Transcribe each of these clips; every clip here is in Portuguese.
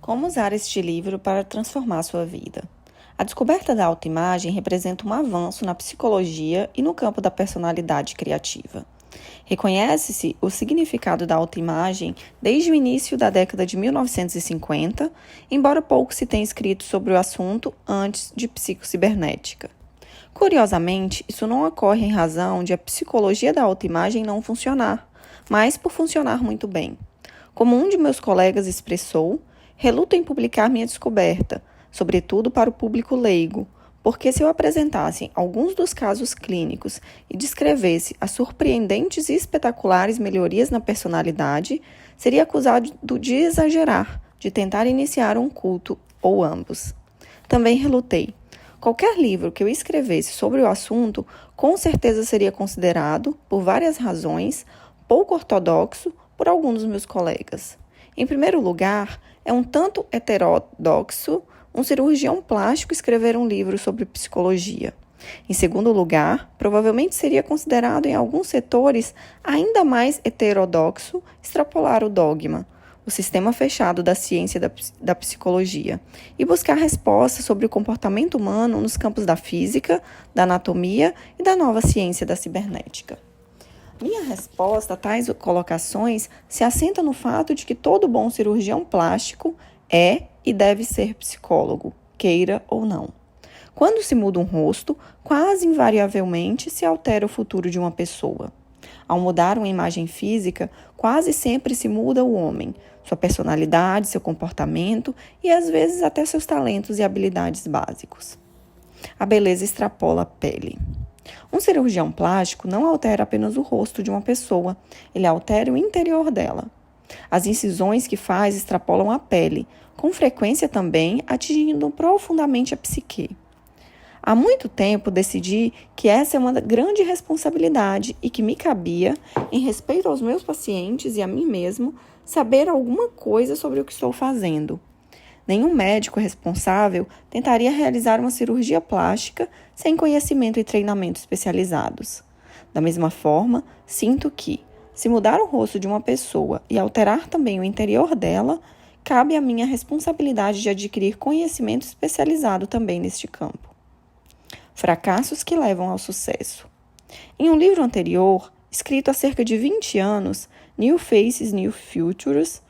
Como usar este livro para transformar sua vida? A descoberta da autoimagem representa um avanço na psicologia e no campo da personalidade criativa. Reconhece-se o significado da autoimagem desde o início da década de 1950, embora pouco se tenha escrito sobre o assunto antes de psicocibernética. Curiosamente, isso não ocorre em razão de a psicologia da autoimagem não funcionar, mas por funcionar muito bem. Como um de meus colegas expressou, reluto em publicar minha descoberta, sobretudo para o público leigo, porque se eu apresentasse alguns dos casos clínicos e descrevesse as surpreendentes e espetaculares melhorias na personalidade, seria acusado de exagerar, de tentar iniciar um culto ou ambos. Também relutei. Qualquer livro que eu escrevesse sobre o assunto, com certeza seria considerado, por várias razões, pouco ortodoxo por alguns dos meus colegas. Em primeiro lugar, é um tanto heterodoxo um cirurgião plástico escrever um livro sobre psicologia. Em segundo lugar, provavelmente seria considerado em alguns setores ainda mais heterodoxo extrapolar o dogma, o sistema fechado da ciência da psicologia, e buscar respostas sobre o comportamento humano nos campos da física, da anatomia e da nova ciência da cibernética. Minha resposta a tais colocações se assenta no fato de que todo bom cirurgião plástico é e deve ser psicólogo, queira ou não. Quando se muda um rosto, quase invariavelmente se altera o futuro de uma pessoa. Ao mudar uma imagem física, quase sempre se muda o homem, sua personalidade, seu comportamento e às vezes até seus talentos e habilidades básicos. A beleza extrapola a pele. Um cirurgião plástico não altera apenas o rosto de uma pessoa, ele altera o interior dela. As incisões que faz extrapolam a pele, com frequência também atingindo profundamente a psique. Há muito tempo decidi que essa é uma grande responsabilidade e que me cabia, em respeito aos meus pacientes e a mim mesmo, saber alguma coisa sobre o que estou fazendo. Nenhum médico responsável tentaria realizar uma cirurgia plástica sem conhecimento e treinamento especializados. Da mesma forma, sinto que, se mudar o rosto de uma pessoa e alterar também o interior dela, cabe a minha responsabilidade de adquirir conhecimento especializado também neste campo. Fracassos que levam ao sucesso. Em um livro anterior, escrito há cerca de 20 anos, New Faces, New Futures,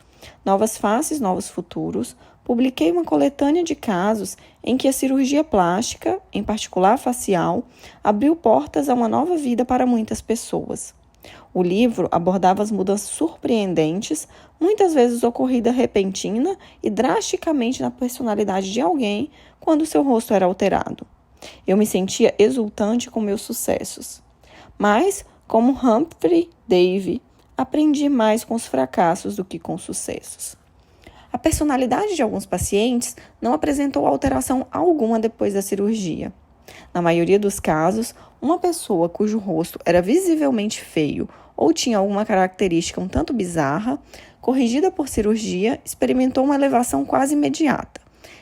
Novas Faces, Novos Futuros, publiquei uma coletânea de casos em que a cirurgia plástica, em particular facial, abriu portas a uma nova vida para muitas pessoas. O livro abordava as mudanças surpreendentes, muitas vezes ocorrida repentina e drasticamente na personalidade de alguém quando seu rosto era alterado. Eu me sentia exultante com meus sucessos. Mas, como Humphrey Davy, aprendi mais com os fracassos do que com os sucessos. A personalidade de alguns pacientes não apresentou alteração alguma depois da cirurgia. Na maioria dos casos, uma pessoa cujo rosto era visivelmente feio ou tinha alguma característica um tanto bizarra, corrigida por cirurgia, experimentou uma elevação quase imediata,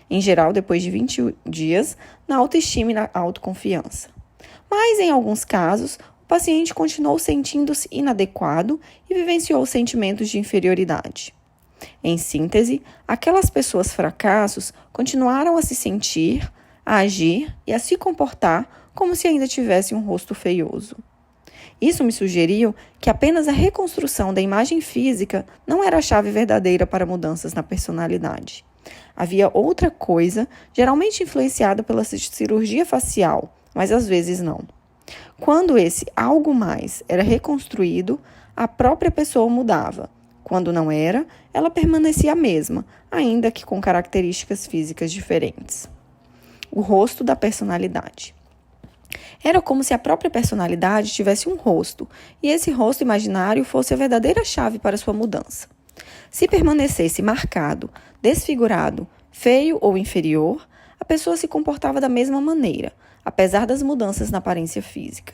em geral depois de 20 dias, na autoestima e na autoconfiança. Mas, em alguns casos, o paciente continuou sentindo-se inadequado e vivenciou sentimentos de inferioridade. Em síntese, aquelas pessoas fracassos continuaram a se sentir, a agir e a se comportar como se ainda tivessem um rosto feioso. Isso me sugeriu que apenas a reconstrução da imagem física não era a chave verdadeira para mudanças na personalidade. Havia outra coisa, geralmente influenciada pela cirurgia facial, mas às vezes não. Quando esse algo mais era reconstruído, a própria pessoa mudava. Quando não era, ela permanecia a mesma, ainda que com características físicas diferentes. O rosto da personalidade. Era como se a própria personalidade tivesse um rosto, e esse rosto imaginário fosse a verdadeira chave para sua mudança. Se permanecesse marcado, desfigurado, feio ou inferior, a pessoa se comportava da mesma maneira, apesar das mudanças na aparência física.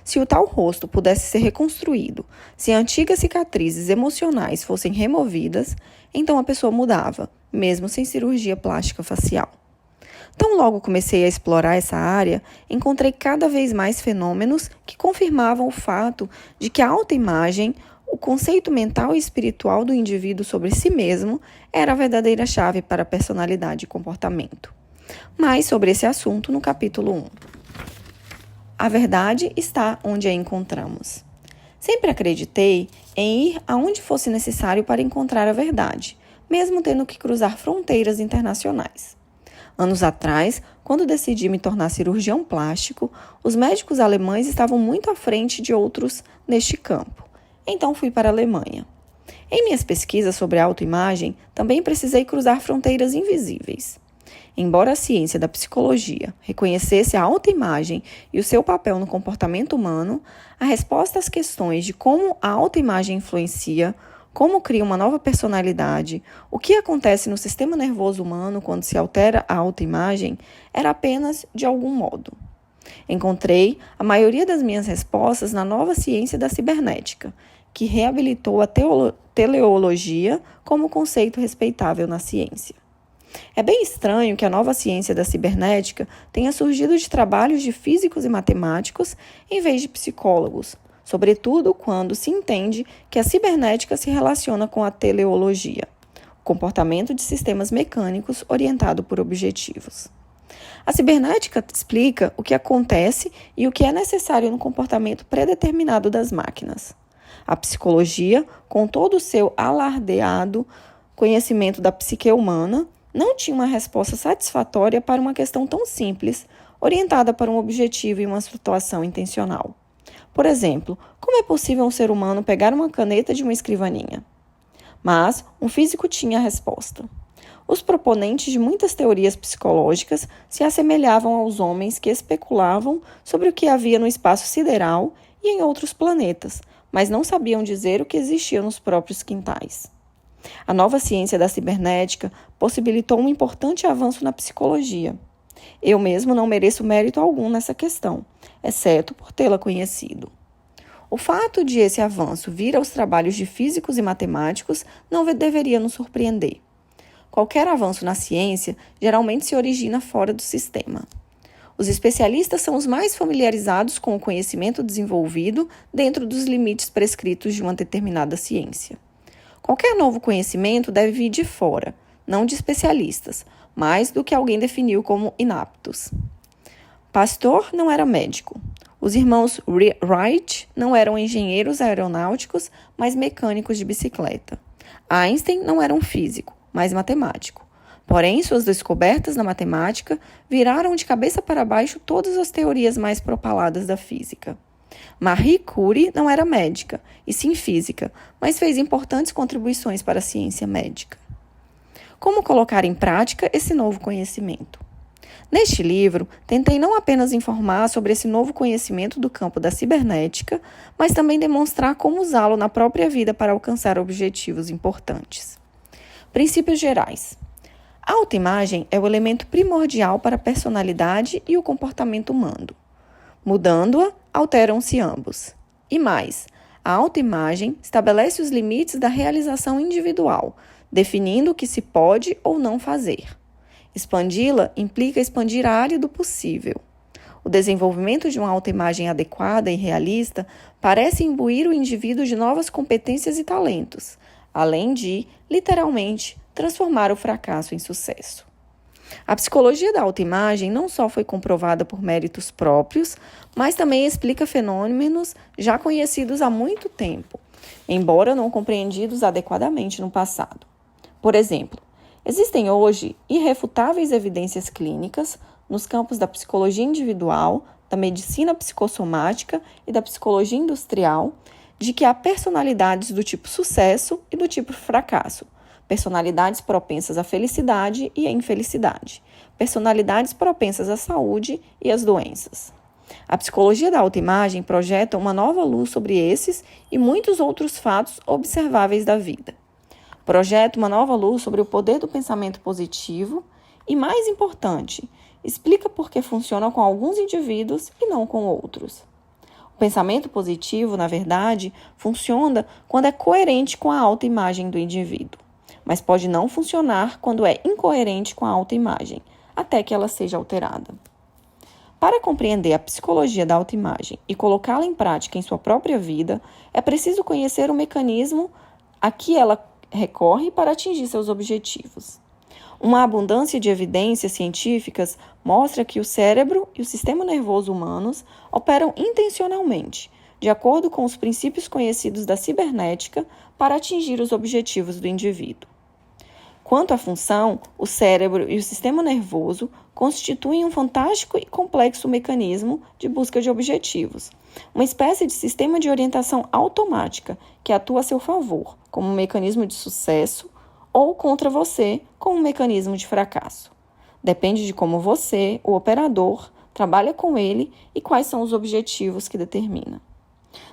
Se o tal rosto pudesse ser reconstruído, se antigas cicatrizes emocionais fossem removidas, então a pessoa mudava, mesmo sem cirurgia plástica facial. Tão logo comecei a explorar essa área, encontrei cada vez mais fenômenos que confirmavam o fato de que a autoimagem o conceito mental e espiritual do indivíduo sobre si mesmo era a verdadeira chave para a personalidade e comportamento. Mais sobre esse assunto no capítulo 1. A verdade está onde a encontramos. Sempre acreditei em ir aonde fosse necessário para encontrar a verdade, mesmo tendo que cruzar fronteiras internacionais. Anos atrás, quando decidi me tornar cirurgião plástico, os médicos alemães estavam muito à frente de outros neste campo. Então fui para a Alemanha. Em minhas pesquisas sobre autoimagem, também precisei cruzar fronteiras invisíveis. Embora a ciência da psicologia reconhecesse a autoimagem e o seu papel no comportamento humano, a resposta às questões de como a autoimagem influencia, como cria uma nova personalidade, o que acontece no sistema nervoso humano quando se altera a autoimagem, era apenas de algum modo. Encontrei a maioria das minhas respostas na nova ciência da cibernética, que reabilitou a teleologia como conceito respeitável na ciência. É bem estranho que a nova ciência da cibernética tenha surgido de trabalhos de físicos e matemáticos em vez de psicólogos, sobretudo quando se entende que a cibernética se relaciona com a teleologia, o comportamento de sistemas mecânicos orientado por objetivos. A cibernética explica o que acontece e o que é necessário no comportamento predeterminado das máquinas. A psicologia, com todo o seu alardeado conhecimento da psique humana, não tinha uma resposta satisfatória para uma questão tão simples, orientada para um objetivo e uma situação intencional. Por exemplo, como é possível um ser humano pegar uma caneta de uma escrivaninha? Mas um físico tinha a resposta. Os proponentes de muitas teorias psicológicas se assemelhavam aos homens que especulavam sobre o que havia no espaço sideral e em outros planetas, mas não sabiam dizer o que existia nos próprios quintais. A nova ciência da cibernética possibilitou um importante avanço na psicologia. Eu mesmo não mereço mérito algum nessa questão, exceto por tê-la conhecido. O fato de esse avanço vir aos trabalhos de físicos e matemáticos não deveria nos surpreender. Qualquer avanço na ciência geralmente se origina fora do sistema. Os especialistas são os mais familiarizados com o conhecimento desenvolvido dentro dos limites prescritos de uma determinada ciência. Qualquer novo conhecimento deve vir de fora, não de especialistas, mais do que alguém definiu como inaptos. Pasteur não era médico. Os irmãos Wright não eram engenheiros aeronáuticos, mas mecânicos de bicicleta. Einstein não era um físico, mas matemático. Porém, suas descobertas na matemática viraram de cabeça para baixo todas as teorias mais propaladas da física. Marie Curie não era médica, e sim física, mas fez importantes contribuições para a ciência médica. Como colocar em prática esse novo conhecimento? Neste livro, tentei não apenas informar sobre esse novo conhecimento do campo da cibernética, mas também demonstrar como usá-lo na própria vida para alcançar objetivos importantes. Princípios gerais. A autoimagem é o elemento primordial para a personalidade e o comportamento humano. Mudando-a, alteram-se ambos. E mais, a autoimagem estabelece os limites da realização individual, definindo o que se pode ou não fazer. Expandi-la implica expandir a área do possível. O desenvolvimento de uma autoimagem adequada e realista parece imbuir o indivíduo de novas competências e talentos, além de, literalmente, transformar o fracasso em sucesso. A psicologia da autoimagem não só foi comprovada por méritos próprios, mas também explica fenômenos já conhecidos há muito tempo, embora não compreendidos adequadamente no passado. Por exemplo, existem hoje irrefutáveis evidências clínicas nos campos da psicologia individual, da medicina psicossomática e da psicologia industrial, de que há personalidades do tipo sucesso e do tipo fracasso, personalidades propensas à felicidade e à infelicidade, personalidades propensas à saúde e às doenças. A psicologia da autoimagem projeta uma nova luz sobre esses e muitos outros fatos observáveis da vida. Projeta uma nova luz sobre o poder do pensamento positivo e, mais importante, explica por que funciona com alguns indivíduos e não com outros. O pensamento positivo, na verdade, funciona quando é coerente com a autoimagem do indivíduo, mas pode não funcionar quando é incoerente com a autoimagem, até que ela seja alterada. Para compreender a psicologia da autoimagem e colocá-la em prática em sua própria vida, é preciso conhecer o mecanismo a que ela recorre para atingir seus objetivos. Uma abundância de evidências científicas mostra que o cérebro e o sistema nervoso humanos operam intencionalmente, de acordo com os princípios conhecidos da cibernética, para atingir os objetivos do indivíduo. Quanto à função, o cérebro e o sistema nervoso constituem um fantástico e complexo mecanismo de busca de objetivos, uma espécie de sistema de orientação automática que atua a seu favor, como um mecanismo de sucesso, ou contra você, como um mecanismo de fracasso. Depende de como você, o operador, trabalha com ele e quais são os objetivos que determina.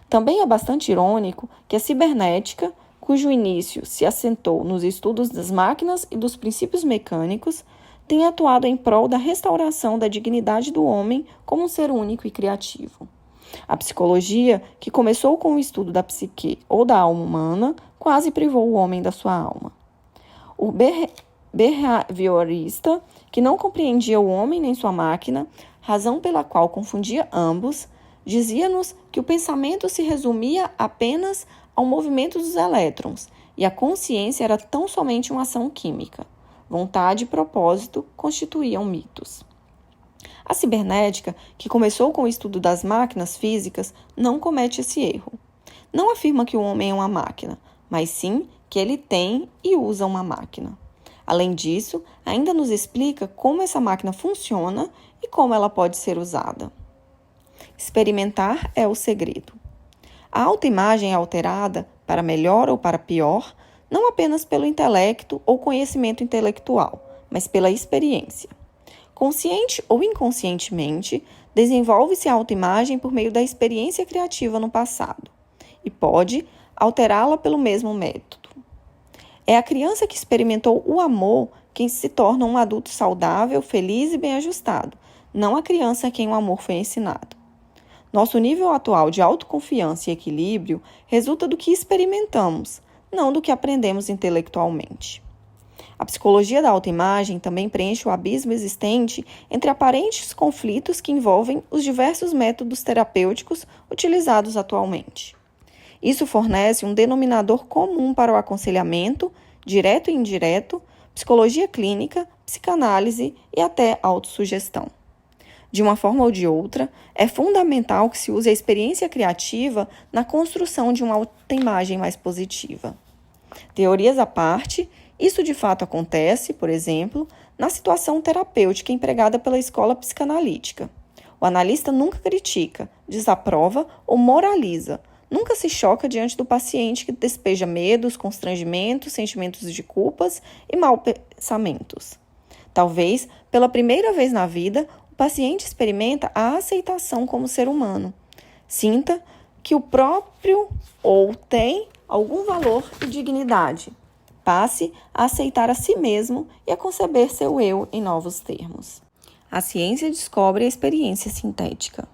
Também é bastante irônico que a cibernética, cujo início se assentou nos estudos das máquinas e dos princípios mecânicos, tem atuado em prol da restauração da dignidade do homem como um ser único e criativo. A psicologia, que começou com o estudo da psique ou da alma humana, quase privou o homem da sua alma. O behaviorista, que não compreendia o homem nem sua máquina, razão pela qual confundia ambos, dizia-nos que o pensamento se resumia apenas ao movimento dos elétrons e a consciência era tão somente uma ação química. Vontade e propósito constituíam mitos. A cibernética, que começou com o estudo das máquinas físicas, não comete esse erro. Não afirma que o homem é uma máquina, mas sim que ele tem e usa uma máquina. Além disso, ainda nos explica como essa máquina funciona e como ela pode ser usada. Experimentar é o segredo. A autoimagem é alterada, para melhor ou para pior, não apenas pelo intelecto ou conhecimento intelectual, mas pela experiência. Consciente ou inconscientemente, desenvolve-se a autoimagem por meio da experiência criativa no passado e pode alterá-la pelo mesmo método. É a criança que experimentou o amor quem se torna um adulto saudável, feliz e bem ajustado, não a criança a quem o amor foi ensinado. Nosso nível atual de autoconfiança e equilíbrio resulta do que experimentamos, não do que aprendemos intelectualmente. A psicologia da autoimagem também preenche o abismo existente entre aparentes conflitos que envolvem os diversos métodos terapêuticos utilizados atualmente. Isso fornece um denominador comum para o aconselhamento, direto e indireto, psicologia clínica, psicanálise e até autossugestão. De uma forma ou de outra, é fundamental que se use a experiência criativa na construção de uma autoimagem mais positiva. Teorias à parte, isso de fato acontece, por exemplo, na situação terapêutica empregada pela escola psicanalítica. O analista nunca critica, desaprova ou moraliza, nunca se choca diante do paciente que despeja medos, constrangimentos, sentimentos de culpas e maus pensamentos. Talvez, pela primeira vez na vida, o paciente experimenta a aceitação como ser humano. Sinta que o próprio ou tem algum valor e dignidade. Passe a aceitar a si mesmo e a conceber seu eu em novos termos. A ciência descobre a experiência sintética.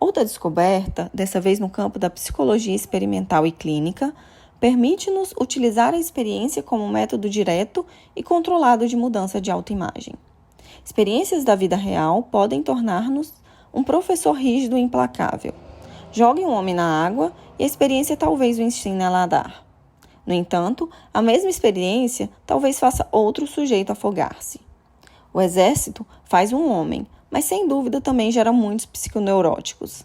Outra descoberta, dessa vez no campo da psicologia experimental e clínica, permite-nos utilizar a experiência como um método direto e controlado de mudança de autoimagem. Experiências da vida real podem tornar-nos um professor rígido e implacável. Jogue um homem na água e a experiência talvez o ensine a nadar. No entanto, a mesma experiência talvez faça outro sujeito afogar-se. O exército faz um homem, mas sem dúvida também gera muitos psiconeuróticos.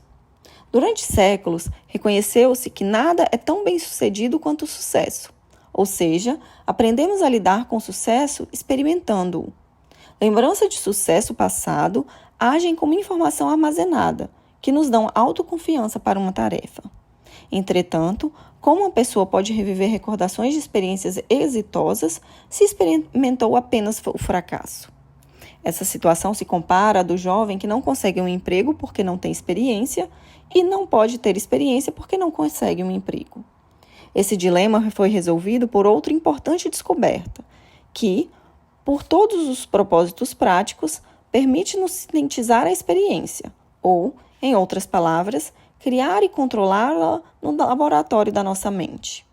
Durante séculos, reconheceu-se que nada é tão bem sucedido quanto o sucesso. Ou seja, aprendemos a lidar com o sucesso experimentando-o. Lembranças de sucesso passado agem como informação armazenada, que nos dão autoconfiança para uma tarefa. Entretanto, como uma pessoa pode reviver recordações de experiências exitosas se experimentou apenas o fracasso? Essa situação se compara à do jovem que não consegue um emprego porque não tem experiência e não pode ter experiência porque não consegue um emprego. Esse dilema foi resolvido por outra importante descoberta, que, por todos os propósitos práticos, permite-nos sintetizar a experiência, ou, em outras palavras, criar e controlá-la no laboratório da nossa mente.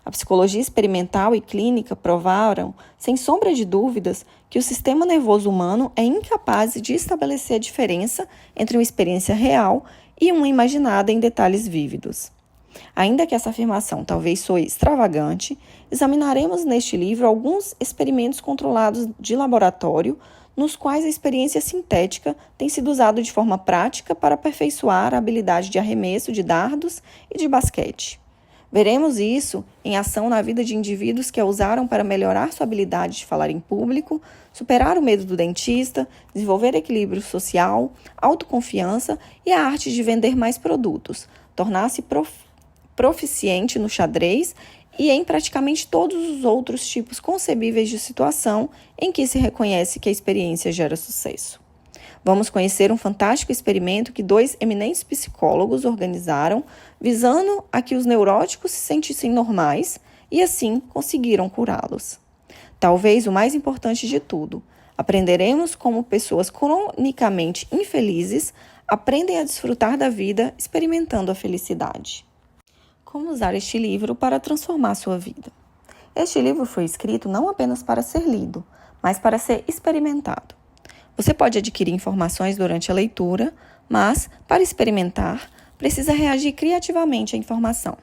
A psicologia experimental e clínica provaram, sem sombra de dúvidas, que o sistema nervoso humano é incapaz de estabelecer a diferença entre uma experiência real e uma imaginada em detalhes vívidos. Ainda que essa afirmação talvez soe extravagante, examinaremos neste livro alguns experimentos controlados de laboratório, nos quais a experiência sintética tem sido usada de forma prática para aperfeiçoar a habilidade de arremesso de dardos e de basquete. Veremos isso em ação na vida de indivíduos que a usaram para melhorar sua habilidade de falar em público, superar o medo do dentista, desenvolver equilíbrio social, autoconfiança e a arte de vender mais produtos, tornar-se proficiente no xadrez e em praticamente todos os outros tipos concebíveis de situação em que se reconhece que a experiência gera sucesso. Vamos conhecer um fantástico experimento que 2 eminentes psicólogos organizaram, visando a que os neuróticos se sentissem normais e, assim, conseguiram curá-los. Talvez o mais importante de tudo, aprenderemos como pessoas cronicamente infelizes aprendem a desfrutar da vida experimentando a felicidade. Como usar este livro para transformar sua vida? Este livro foi escrito não apenas para ser lido, mas para ser experimentado. Você pode adquirir informações durante a leitura, mas, para experimentar, precisa reagir criativamente à informação.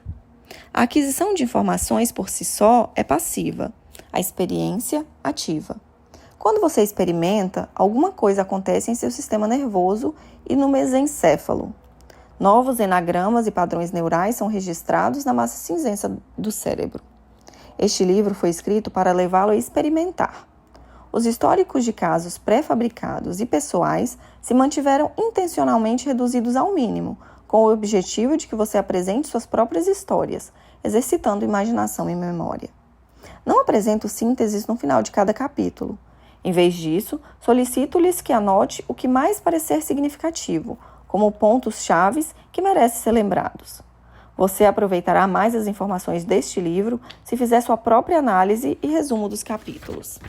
A aquisição de informações por si só é passiva, a experiência ativa. Quando você experimenta, alguma coisa acontece em seu sistema nervoso e no mesencéfalo. Novos enagramas e padrões neurais são registrados na massa cinzenta do cérebro. Este livro foi escrito para levá-lo a experimentar. Os históricos de casos pré-fabricados e pessoais se mantiveram intencionalmente reduzidos ao mínimo, com o objetivo de que você apresente suas próprias histórias, exercitando imaginação e memória. Não apresento sínteses no final de cada capítulo. Em vez disso, solicito-lhes que anote o que mais parecer significativo, como pontos-chave que merecem ser lembrados. Você aproveitará mais as informações deste livro se fizer sua própria análise e resumo dos capítulos.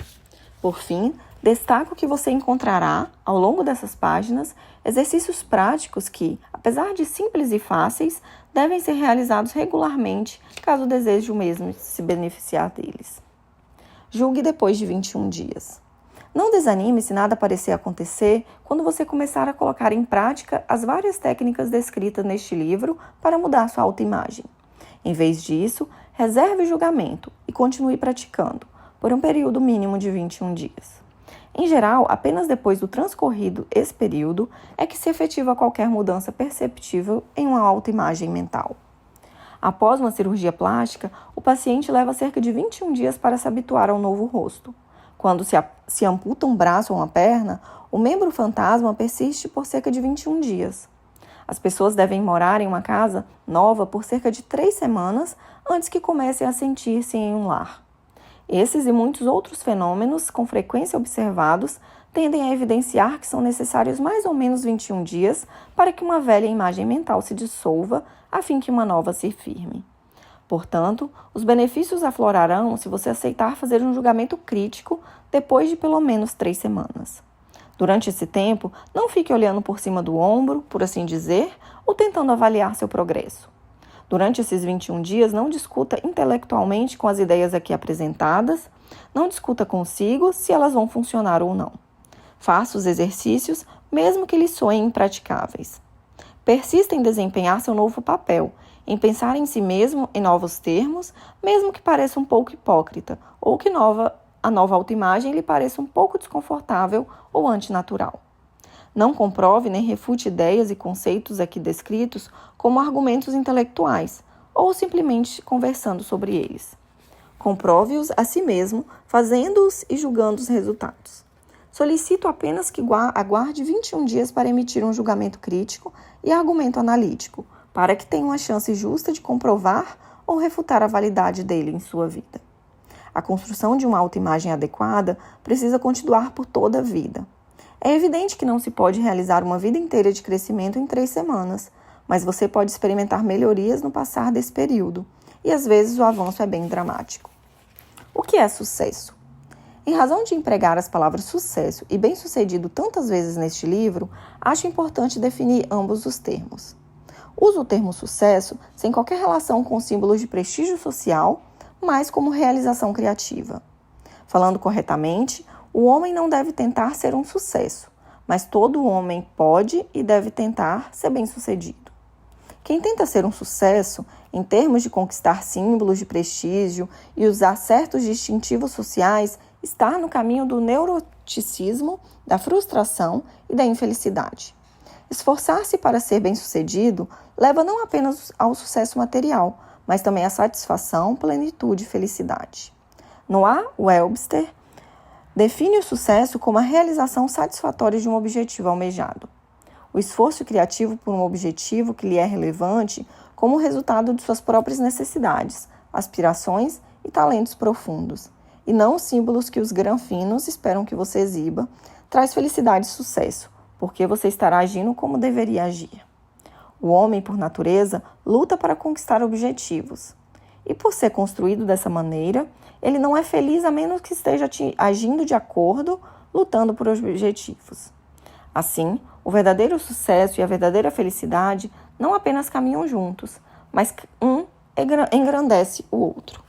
Por fim, destaco que você encontrará, ao longo dessas páginas, exercícios práticos que, apesar de simples e fáceis, devem ser realizados regularmente, caso deseje o mesmo se beneficiar deles. Julgue depois de 21 dias. Não desanime se nada parecer acontecer quando você começar a colocar em prática as várias técnicas descritas neste livro para mudar sua autoimagem. Em vez disso, reserve o julgamento e continue praticando, por um período mínimo de 21 dias. Em geral, apenas depois do transcorrido esse período é que se efetiva qualquer mudança perceptível em uma autoimagem mental. Após uma cirurgia plástica, o paciente leva cerca de 21 dias para se habituar ao novo rosto. Quando se amputa um braço ou uma perna, o membro fantasma persiste por cerca de 21 dias. As pessoas devem morar em uma casa nova por cerca de 3 semanas antes que comecem a sentir-se em um lar. Esses e muitos outros fenômenos, com frequência observados, tendem a evidenciar que são necessários mais ou menos 21 dias para que uma velha imagem mental se dissolva, a fim que uma nova se firme. Portanto, os benefícios aflorarão se você aceitar fazer um julgamento crítico depois de pelo menos 3 semanas. Durante esse tempo, não fique olhando por cima do ombro, por assim dizer, ou tentando avaliar seu progresso. Durante esses 21 dias, não discuta intelectualmente com as ideias aqui apresentadas, não discuta consigo se elas vão funcionar ou não. Faça os exercícios, mesmo que lhes soem impraticáveis. Persista em desempenhar seu novo papel, em pensar em si mesmo em novos termos, mesmo que pareça um pouco hipócrita, ou que a nova autoimagem lhe pareça um pouco desconfortável ou antinatural. Não comprove nem refute ideias e conceitos aqui descritos como argumentos intelectuais, ou simplesmente conversando sobre eles. Comprove-os a si mesmo, fazendo-os e julgando os resultados. Solicito apenas que aguarde 21 dias para emitir um julgamento crítico e argumento analítico, para que tenha uma chance justa de comprovar ou refutar a validade dele em sua vida. A construção de uma autoimagem adequada precisa continuar por toda a vida. É evidente que não se pode realizar uma vida inteira de crescimento em 3 semanas, mas você pode experimentar melhorias no passar desse período, e às vezes o avanço é bem dramático. O que é sucesso? Em razão de empregar as palavras sucesso e bem-sucedido tantas vezes neste livro, acho importante definir ambos os termos. Uso o termo sucesso sem qualquer relação com símbolos de prestígio social, mas como realização criativa. Falando corretamente, o homem não deve tentar ser um sucesso, mas todo homem pode e deve tentar ser bem-sucedido. Quem tenta ser um sucesso, em termos de conquistar símbolos de prestígio e usar certos distintivos sociais, está no caminho do neuroticismo, da frustração e da infelicidade. Esforçar-se para ser bem-sucedido leva não apenas ao sucesso material, mas também à satisfação, plenitude e felicidade. Noah Webster define o sucesso como a realização satisfatória de um objetivo almejado. O esforço criativo por um objetivo que lhe é relevante como resultado de suas próprias necessidades, aspirações e talentos profundos, e não os símbolos que os granfinos esperam que você exiba, traz felicidade e sucesso, porque você estará agindo como deveria agir. O homem, por natureza, luta para conquistar objetivos. E por ser construído dessa maneira, ele não é feliz a menos que esteja agindo de acordo, lutando por objetivos. Assim, o verdadeiro sucesso e a verdadeira felicidade não apenas caminham juntos, mas um engrandece o outro.